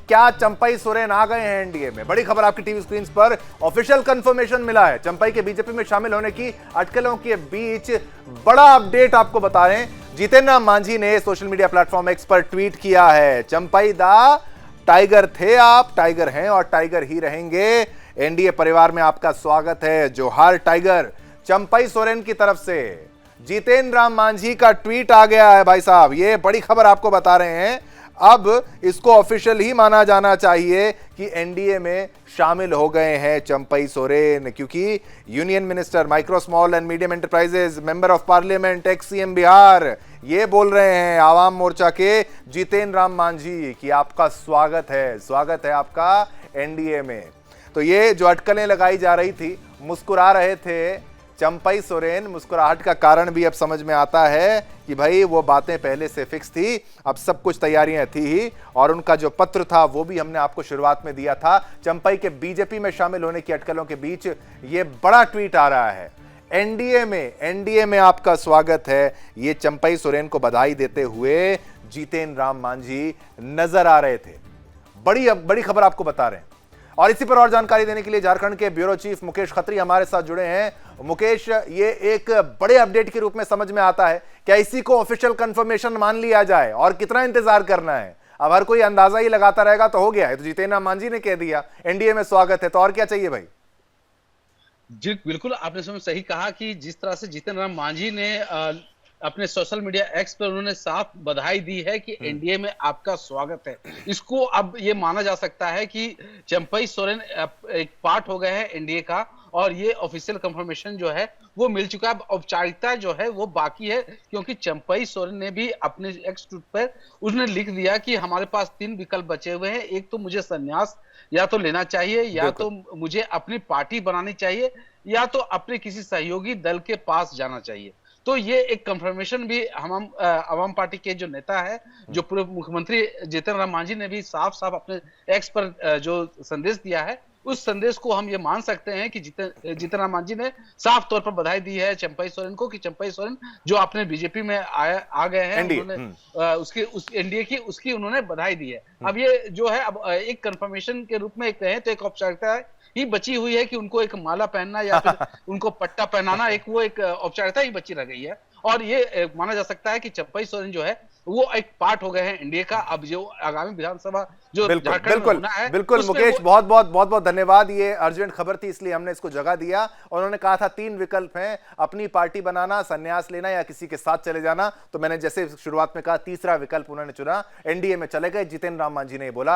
क्या चंपई सोरेन आ गए हैं एनडीए में? बड़ी खबर आपकी टीवी स्क्रीन पर ऑफिशियल कंफर्मेशन मिला है। चंपई के बीजेपी में शामिल होने की अटकलों के बीच बड़ा अपडेट आपको बता रहे हैं। जीतन राम मांझी ने सोशल मीडिया प्लेटफॉर्म एक्स पर ट्वीट किया है, चंपई दा टाइगर थे आप, टाइगर हैं और टाइगर ही रहेंगे। एनडीए परिवार में आपका स्वागत है, जोहार टाइगर। चंपई सोरेन की तरफ से जीतन राम मांझी का ट्वीट आ गया है भाई साहब। ये बड़ी खबर आपको बता रहे हैं। अब इसको ऑफिशियल ही माना जाना चाहिए कि एनडीए में शामिल हो गए हैं चंपई सोरेन, क्योंकि union minister micro small and medium enterprises, member of parliament, ex CM Bihar, ये बोल रहे हैं आवाम मोर्चा के जीतन राम मांझी कि आपका स्वागत है आपका एनडीए में। तो ये जो अटकलें लगाई जा रही थी, मुस्कुरा रहे थे चंपई सोरेन, मुस्कुराहट का कारण भी अब समझ में आता है कि भाई वो बातें पहले से फिक्स थी, अब सब कुछ तैयारियां थी ही। और उनका जो पत्र था वो भी हमने आपको शुरुआत में दिया था। चंपई के बीजेपी में शामिल होने की अटकलों के बीच ये बड़ा ट्वीट आ रहा है। एनडीए में आपका स्वागत है, ये चंपई सोरेन को बधाई देते हुए जीतन राम मांझी नजर आ रहे थे। बड़ी खबर आपको बता रहे हैं। और इसी पर और जानकारी देने के लिए झारखंड के ब्यूरो चीफ मुकेश खत्री हमारे साथ जुड़े हैं। मुकेश, ये एक बड़े अपडेट के रूप में समझ में आता है, क्या इसी को ऑफिशियल कंफर्मेशन मान लिया जाए और कितना इंतजार करना है? अब हर कोई अंदाजा ही लगाता रहेगा तो हो गया है। तो जीतन राम मांझी ने कह दिया एनडीए में स्वागत है, तो और क्या चाहिए भाई? जी बिल्कुल, आपने सही कहा कि जिस तरह से जीतन राम मांझी ने अपने सोशल मीडिया एक्स पर उन्होंने साफ बधाई दी है कि एनडीए में आपका स्वागत है। इसको अब ये माना जा सकता है कि चंपई सोरेन एक पार्ट हो गए हैं एनडीए का, और ये ऑफिशियल कंफर्मेशन जो है वो मिल चुका है। औपचारिकता जो है वो बाकी है, क्योंकि चंपई सोरेन ने भी अपने एक्स ट्वीट पर उसने लिख दिया कि हमारे पास 3 विकल्प बचे हुए हैं। एक तो मुझे संन्यास या तो लेना चाहिए, या तो मुझे अपनी पार्टी बनानी चाहिए, या तो अपने किसी सहयोगी दल के पास जाना चाहिए। तो ये एक कंफर्मेशन भी हम आवाम पार्टी के जो नेता है, जो पूर्व मुख्यमंत्री जीतन राम मांझी ने भी साफ साफ अपने एक्स पर जो संदेश दिया है, उस संदेश को हम ये मान सकते हैं कि जीतन राम मांझी ने साफ तौर पर बधाई दी है चंपई सोरेन को, कि चंपई सोरेन जो अपने बीजेपी में आ गए हैं, उन्होंने उस एनडीए की उसकी उन्होंने बधाई दी है। अब ये जो है अब एक कंफर्मेशन के रूप में कहें तो एक औपचारिकता ही बची हुई है कि उनको एक माला पहनना या फिर उनको पट्टा पहनाना, एक औपचारिकता ही बची रह गई है। और ये माना जा सकता है कि चंपई सोरेन जो है वो एक पार्ट हो गए हैं इंडिया का। अब जो आगामी विधानसभा जो झारखंड में होना है, बिल्कुल मुकेश, बहुत धन्यवाद। ये अर्जेंट खबर थी इसलिए हमने इसको जगह दिया। और उन्होंने कहा था 3 विकल्प हैं, अपनी पार्टी बनाना, संन्यास लेना या किसी के साथ चले जाना। तो मैंने जैसे शुरुआत में कहा, तीसरा विकल्प उन्होंने चुना, एनडीए में चले गए। जीतन राम मांझी ने बोला